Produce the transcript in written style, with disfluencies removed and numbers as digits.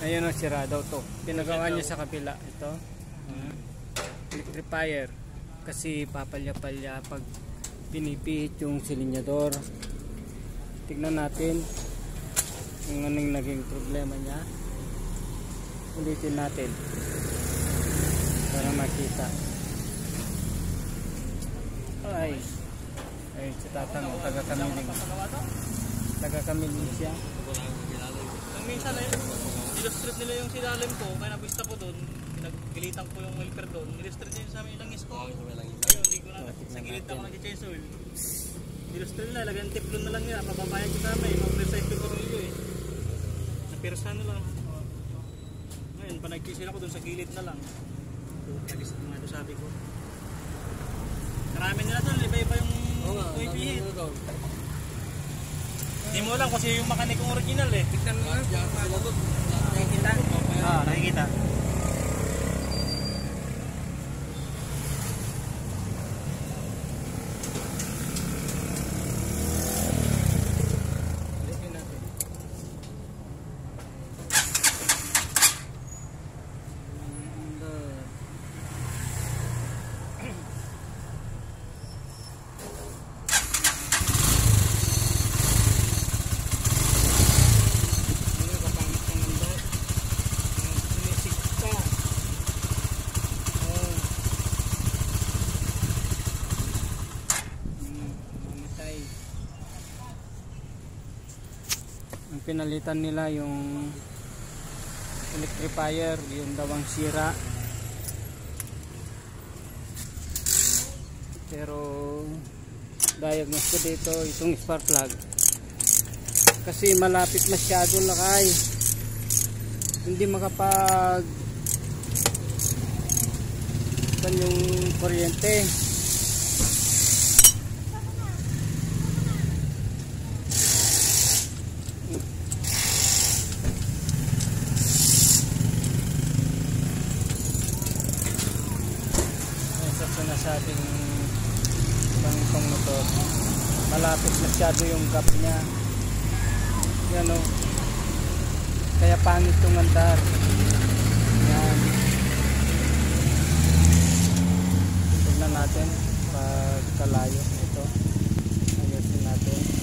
Ayun ang sira daw to. Pinagawa niya sa kapila. Ito. Electrifier. Kasi papalya-palya pag pinipihit yung silinyador. Tignan natin kung anong naging problema niya. Ulitin natin para makita. Ay sa tatang taga-kamiling siya. Nung minsan illustrate nila yung silalim ko, kaya nabista ko doon, pinagkilitan ko yung welfare doon, illustrate nila sa aming langis ko. Ayun, hindi ko na, sa gilid ako nag-change oil. Illustrate nila, lagyan tiplon na lang nila, papapayag ko sa amin, mag-recycle ko rin yun napirsan na lang. Ngayon, panagkisil ako doon sa gilid na lang. Nag-isip mga ito sabi ko. Marami nila doon, iba-iba yung pihit. Hindi mo lang kasi yung makanikong original eh. Tignan mo nga. Nakikita? Nakikita. Pinalitan nila yung electrifier, yung dawang sira, pero diagnose ko dito itong spark plug kasi malapit masyado lakay, hindi makapag yung kuryente. Sa ating pangitong motor, malapit masyado yung gap niya, yan o, kaya pangit yung andar. Yan, tignan natin pag kalayo ito, ayusin natin.